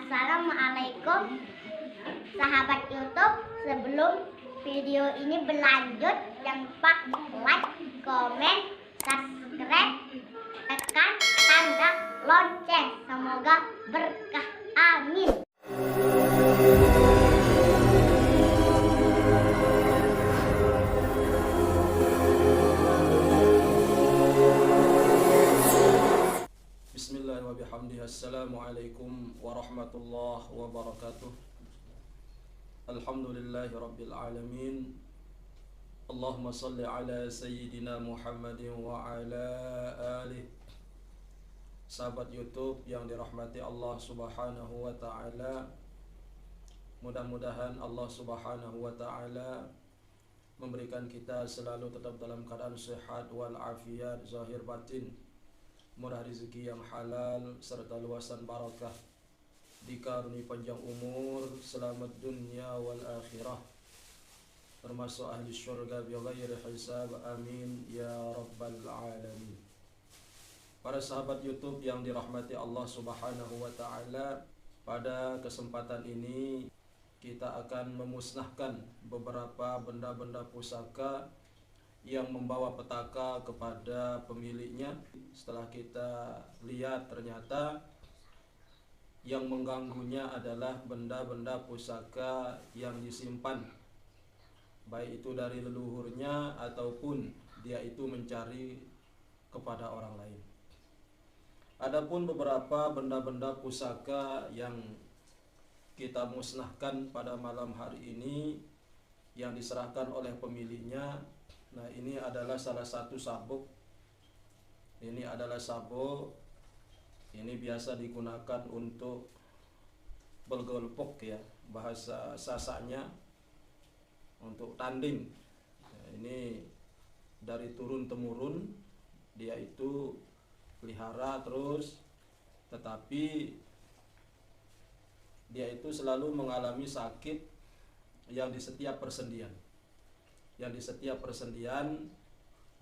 Assalamualaikum sahabat YouTube. Sebelum video ini berlanjut, jangan lupa like, komen, subscribe, tekan tanda lonceng. Semoga berkah. Amin. Bismillahirrahmanirrahim. Assalamualaikum warahmatullahi wabarakatuh. Alhamdulillahi rabbil alamin. Allahumma salli ala sayyidina Muhammadin wa ala alihi. Sahabat YouTube yang dirahmati Allah subhanahu wa ta'ala, mudah-mudahan Allah subhanahu wa ta'ala memberikan kita selalu tetap dalam keadaan sehat wal afiat zahir batin, murah rezeki yang halal serta luasan barakah, dikaruni panjang umur, selamat dunia wal akhirah, termasuk ahli syurga bighairi hisab. Amin ya rabbal alamin. Para sahabat YouTube yang dirahmati Allah subhanahu wa ta'ala, pada kesempatan ini kita akan memusnahkan beberapa benda-benda pusaka yang membawa petaka kepada pemiliknya. Setelah kita lihat, ternyata yang mengganggunya adalah benda-benda pusaka yang disimpan, baik itu dari leluhurnya ataupun dia itu mencari kepada orang lain. Adapun beberapa benda-benda pusaka yang kita musnahkan pada malam hari ini yang diserahkan oleh pemiliknya. Nah, ini adalah salah satu sabuk. Ini adalah sabuk. Ini biasa digunakan untuk bergelpok ya, bahasa Sasanya, untuk tanding. Nah, ini dari turun temurun dia itu pelihara terus, tetapi dia itu selalu mengalami sakit yang di setiap persendian.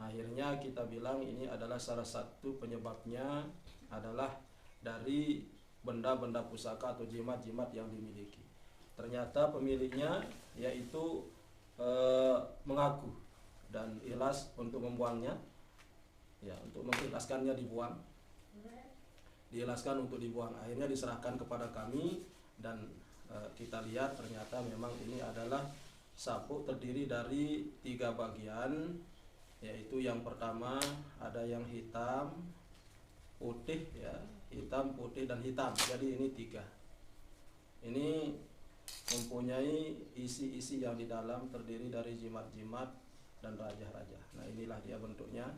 Akhirnya kita bilang ini adalah salah satu penyebabnya adalah dari benda-benda pusaka atau jimat-jimat yang dimiliki. Ternyata pemiliknya yaitu mengaku dan ikhlas untuk membuangnya, ya, untuk mengikhlaskannya dibuang, diikhlaskan untuk dibuang. Akhirnya diserahkan kepada kami dan kita lihat ternyata memang ini adalah sabuk terdiri dari 3 bagian, yaitu yang pertama ada yang hitam, putih ya, hitam, putih dan hitam. Jadi ini 3. Ini mempunyai isi-isi yang di dalam terdiri dari jimat-jimat dan raja-raja. Nah, inilah dia bentuknya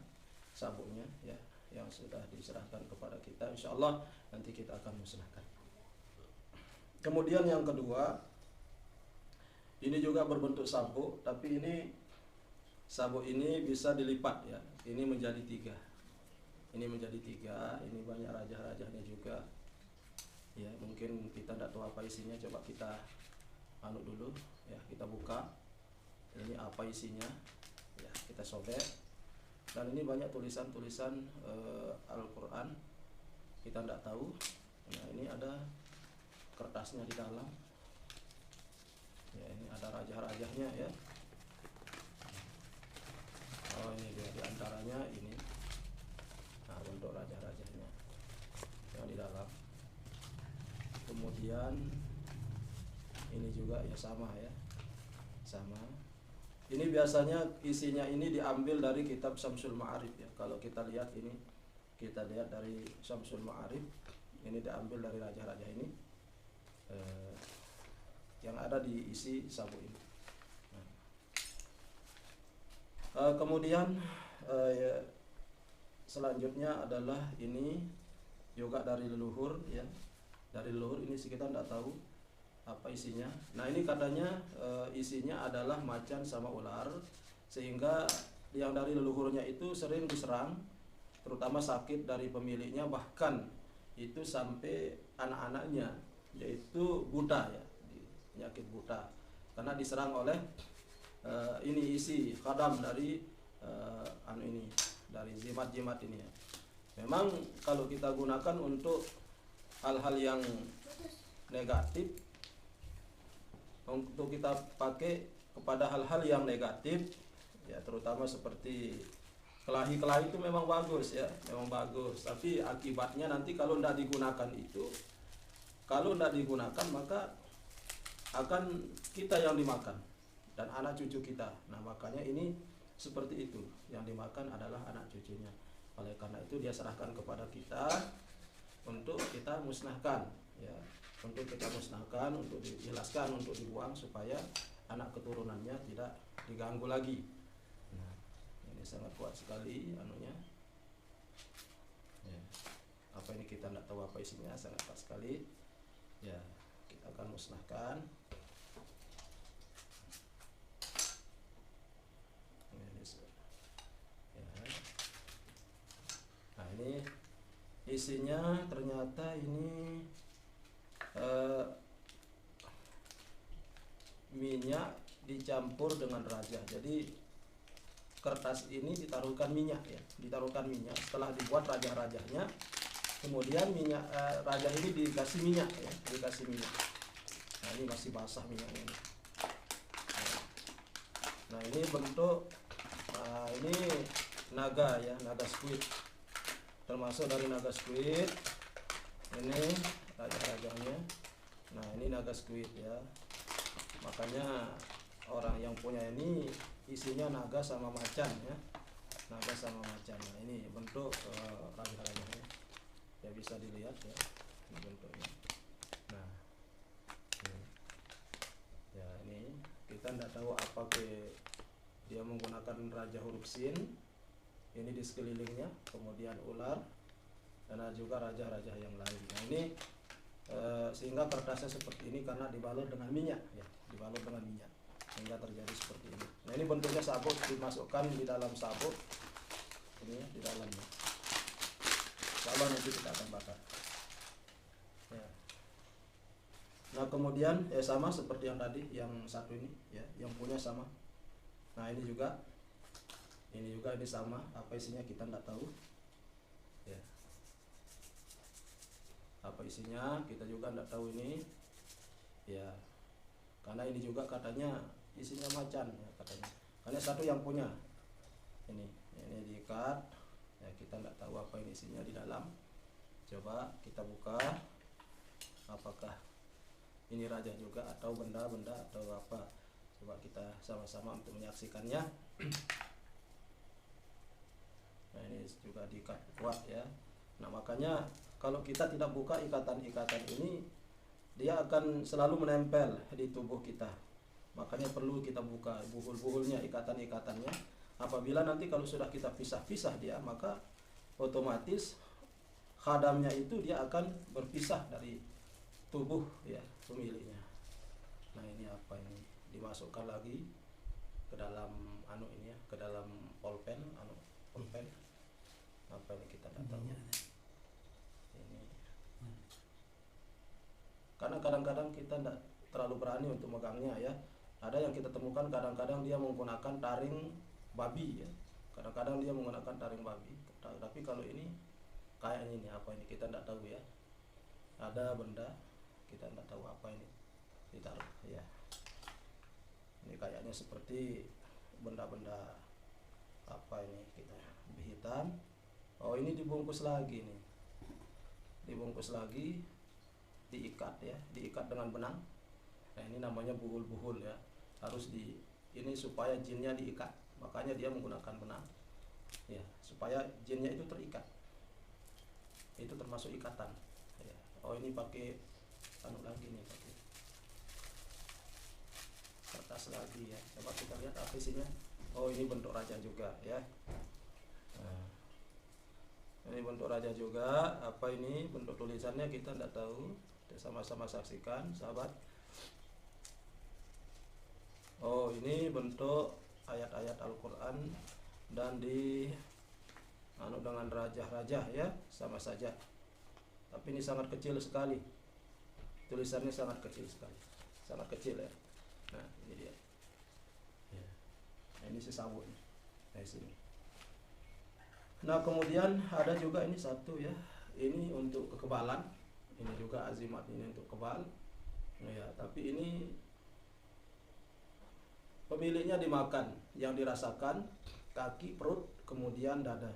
sabuknya ya, yang sudah diserahkan kepada kita. Insyaallah nanti kita akan musnahkan. Kemudian yang kedua, ini juga berbentuk sabuk, tapi ini sabuk ini bisa dilipat ya. Ini menjadi 3. Ini menjadi 3. Ini banyak raja-rajanya juga. Ya, mungkin kita tidak tahu apa isinya. Coba kita dulu ya, kita buka. Ini apa isinya? Ya, kita sobek. Dan ini banyak tulisan-tulisan Al-Qur'an. Kita tidak tahu. Nah, ini ada kertasnya di dalam. Ya, ini ada raja-rajanya ya. Oh, ini dia diantaranya ini. Nah, bentuk raja-rajanya yang di dalam. Kemudian ini juga ya sama ya, sama. Ini biasanya isinya ini diambil dari kitab Syamsul Ma'arif ya. Kalau kita lihat ini, kita lihat dari Syamsul Ma'arif. Ini diambil dari raja-raja ini. Yang ada di isi sabuk ini. Kemudian selanjutnya adalah ini juga dari leluhur ya. Dari leluhur ini kita tidak tahu apa isinya. Nah, ini katanya isinya adalah macan sama ular, sehingga yang dari leluhurnya itu sering diserang, terutama sakit dari pemiliknya, bahkan itu sampai anak-anaknya yaitu buta ya, penyakit buta, karena diserang oleh ini isi khadam dari ini, dari jimat-jimat ini ya. Memang kalau kita gunakan untuk hal-hal yang negatif, untuk kita pakai kepada hal-hal yang negatif, ya terutama seperti kelahi-kelahi itu memang bagus ya, memang bagus. Tapi akibatnya nanti kalau tidak digunakan itu, kalau tidak digunakan maka akan kita yang dimakan dan anak cucu kita. Nah makanya ini seperti itu, yang dimakan adalah anak cucunya. Oleh karena itu dia serahkan kepada kita untuk kita musnahkan, ya, untuk kita musnahkan, untuk dijelaskan, untuk dibuang supaya anak keturunannya tidak diganggu lagi. Nah, ini sangat kuat sekali anunya. Ya. Apa ini kita tidak tahu apa isinya, sangat kuat sekali. Ya, kita akan musnahkan. Nah ini isinya ternyata ini minyak dicampur dengan raja. Jadi kertas ini ditaruhkan minyak ya, ditaruhkan minyak. Setelah dibuat rajah-rajahnya, kemudian minyak raja ini dikasih minyak ya, dikasih minyak. Nah ini masih basah minyaknya ini. Nah ini bentuk ini naga ya, naga squid, termasuk dari naga squid. Ini raja-rajanya. Nah ini naga squid ya, makanya orang yang punya ini isinya naga sama macan ya, naga sama macan. Nah ini bentuk raja-rajanya ya, bisa dilihat ya ini bentuknya. Nah ya ini kita tidak tahu apa dia menggunakan raja huruf sin ini di sekelilingnya, kemudian ular dan ada juga raja-raja yang lain. Nah ini sehingga kertasnya seperti ini karena dibalut dengan minyak ya, dibalut dengan minyak sehingga terjadi seperti ini. Nah ini bentuknya sabuk, dimasukkan di dalam sabuk ini ya, di dalamnya. Kalau nanti kita akan bakar ya. Nah kemudian sama seperti yang tadi, yang satu ini ya, yang punya sama. Nah ini juga ini sama, apa isinya kita tidak tahu ya, apa isinya kita juga tidak tahu ini ya, karena ini juga katanya isinya macan ya, katanya karena satu yang punya ini diikat ya, kita tidak tahu apa ini isinya di dalam. Coba kita buka, apakah ini raja juga atau benda-benda atau apa. Coba kita sama-sama untuk menyaksikannya. Nah ini juga diikat kuat ya. Nah makanya kalau kita tidak buka ikatan-ikatan ini, dia akan selalu menempel di tubuh kita. Makanya perlu kita buka buhul-buhulnya, ikatan-ikatannya. Apabila nanti kalau sudah kita pisah-pisah dia, maka otomatis khadamnya itu dia akan berpisah dari tubuh ya pemiliknya. Nah ini apa ini? Dimasukkan lagi ke dalam ini ya, ke dalam pulpen pulpen. Apa ini kita tidak tahu. Ini karena kadang-kadang kita tidak terlalu berani untuk megangnya ya. Ada yang kita temukan kadang-kadang dia menggunakan taring babi ya, kadang-kadang dia menggunakan taring babi. Tapi kalau ini kayaknya ini apa ini kita tidak tahu ya. Ada benda kita tidak tahu apa ini ditaruh ya. Ini kayaknya seperti benda-benda apa ini, kita hitam. Oh ini dibungkus lagi nih, dibungkus lagi, diikat ya, diikat dengan benang. Nah ini namanya buhul-buhul ya, harus ini supaya jinnya diikat, makanya dia menggunakan benang ya, supaya jinnya itu terikat. Itu termasuk ikatan ya. Oh ini pakai lagi nih, pakai kertas lagi ya. Coba kita lihat apa isinya. Oh ini bentuk raja juga ya. Nah, ini bentuk raja juga. Apa ini bentuk tulisannya kita tidak tahu. Kita sama-sama saksikan sahabat. Oh ini bentuk ayat-ayat Al-Quran dan dengan raja-raja ya, sama saja. Tapi ini sangat kecil sekali, tulisannya sangat kecil sekali, sangat kecil ya. Nah ini dia ya. Nah, ini si sabuk nah sini. Nah kemudian ada juga ini satu ya, ini untuk kekebalan ini juga azimat ini untuk kebal. Ya, tapi ini pemiliknya dimakan, yang dirasakan kaki, perut, kemudian dada.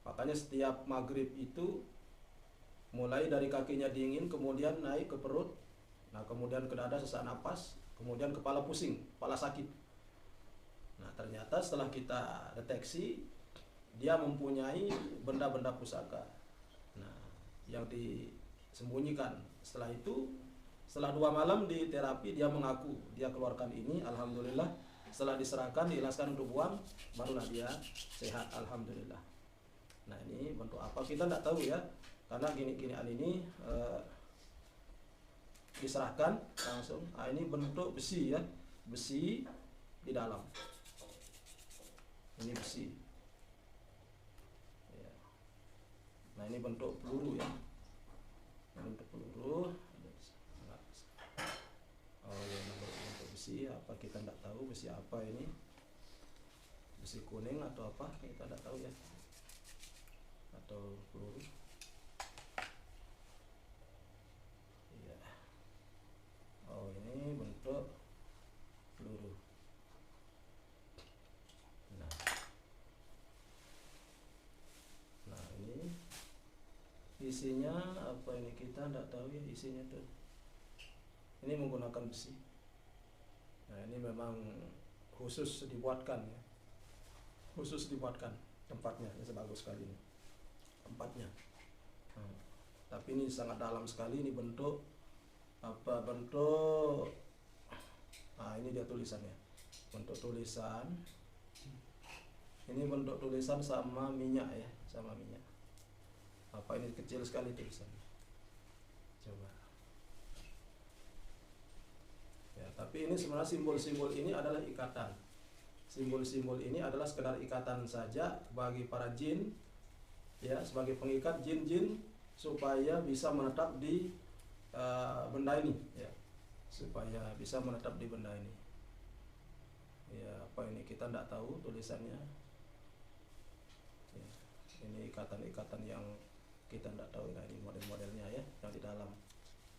Makanya setiap maghrib itu mulai dari kakinya dingin, kemudian naik ke perut, nah kemudian ke dada sesak napas, kemudian kepala pusing, kepala sakit. Nah ternyata setelah kita deteksi, dia mempunyai benda-benda pusaka. Nah yang disembunyikan. Setelah itu, setelah 2 malam di terapi, dia mengaku dia keluarkan ini. Alhamdulillah, setelah diserahkan, diikhlaskan untuk buang, barulah dia sehat, alhamdulillah. Nah ini bentuk apa kita tidak tahu ya, karena gini-ginian ini diserahkan langsung. Nah ini bentuk besi ya, besi di dalam. Ini besi. Ya. Nah ini bentuk peluru ya, ini bentuk peluru. Oh ya, bentuk besi apa kita tidak tahu, besi apa ini, besi kuning atau apa kita tidak tahu ya, atau peluru. Iya. Oh ini bentuk peluru. Nah ini isinya apa ini kita tidak tahu ya isinya tuh. Ini menggunakan besi. Nah ini memang khusus dibuatkan ya, khusus dibuatkan tempatnya. Ini sebagus sekali ini tempatnya. Tapi ini sangat dalam sekali. Ini bentuk apa, bentuk ini dia tulisannya, bentuk tulisan. Ini bentuk tulisan sama minyak ya, sama minyak. Apa ini kecil sekali tulisannya, coba ya. Tapi ini sebenarnya simbol-simbol ini adalah ikatan. Simbol-simbol ini adalah sekedar ikatan saja bagi para jin ya, sebagai pengikat jin-jin supaya bisa menetap di benda ini ya, supaya bisa menetap di benda ini ya. Apa ini kita tidak tahu tulisannya ya. Ini ikatan-ikatan yang kita tidak tahu. Nah ini model-modelnya ya, yang di dalam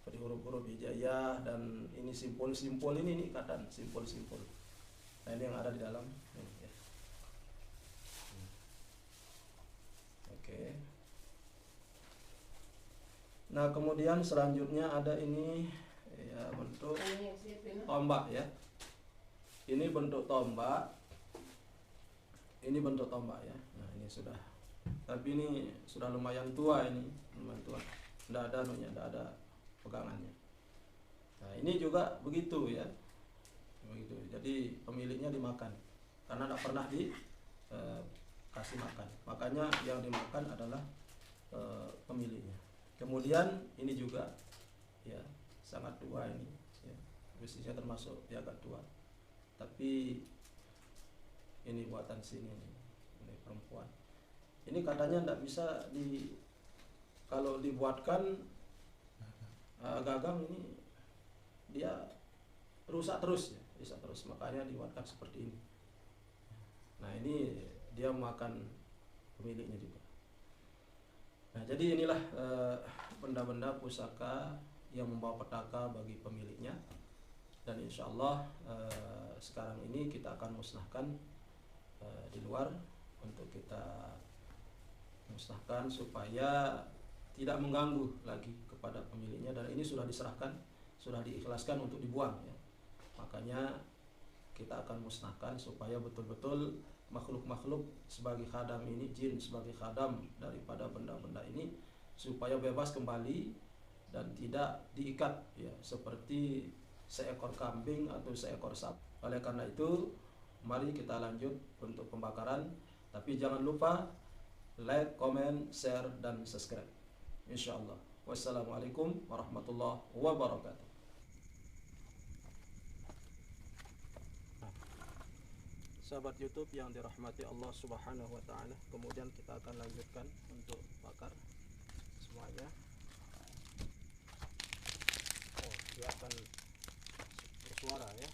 seperti huruf-huruf hijaiyah, dan ini simpul-simpul ini ikatan simpul-simpul. Nah ini yang ada di dalam ini, ya. Oke. Nah kemudian selanjutnya ada ini ya, bentuk tombak ya. Ini bentuk tombak. Ini bentuk tombak ya. Nah ini sudah, tapi ini sudah lumayan tua ini, lumayan tua. Tidak ada tidak ada pegangannya. Nah ini juga begitu ya, begitu. Jadi pemiliknya dimakan karena tidak pernah dikasih makan. Makanya yang dimakan adalah pemiliknya. Kemudian ini juga ya sangat tua ini ya, besinya termasuk ya agak tua. Tapi ini buatan sini ini perempuan. Ini katanya tidak bisa kalau dibuatkan gagang ini dia rusak terus ya, rusak terus. Makanya dibuatkan seperti ini. Nah ini dia makan pemiliknya juga. Nah jadi inilah benda-benda pusaka yang membawa petaka bagi pemiliknya. Dan insya Allah sekarang ini kita akan musnahkan di luar, untuk kita musnahkan supaya tidak mengganggu lagi kepada pemiliknya. Dan ini sudah diserahkan, sudah diikhlaskan untuk dibuang ya. Makanya kita akan musnahkan supaya betul-betul makhluk-makhluk sebagai khadam ini, jin sebagai khadam daripada benda-benda ini, supaya bebas kembali dan tidak diikat ya, seperti seekor kambing atau seekor sapi. Oleh karena itu, mari kita lanjut untuk pembakaran. Tapi jangan lupa like, comment, share, dan subscribe. Insyaallah. Wassalamualaikum warahmatullahi wabarakatuh. Sahabat YouTube yang dirahmati Allah Subhanahu wa taala, kemudian kita akan lanjutkan untuk bakar semuanya. Oh, dia akan bersuara ya.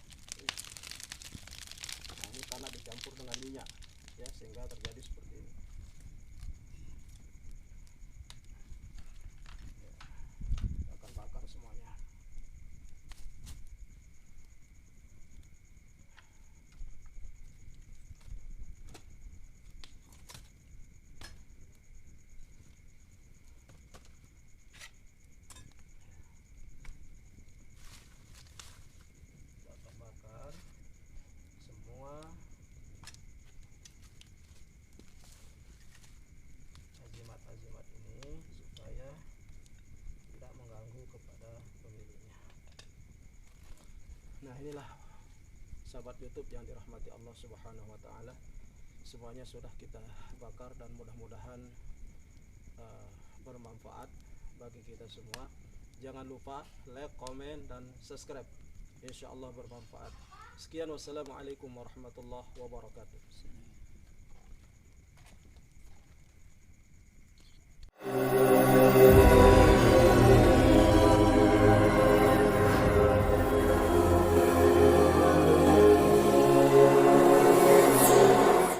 Nah, ini karena dicampur dengan minyak ya, sehingga terjadi seperti ini. Nah, inilah sahabat YouTube yang dirahmati Allah Subhanahu wa taala. Semuanya sudah kita bakar dan mudah-mudahan bermanfaat bagi kita semua. Jangan lupa like, komen, dan subscribe. Insya Allah bermanfaat. Sekian, wassalamualaikum warahmatullahi wabarakatuh.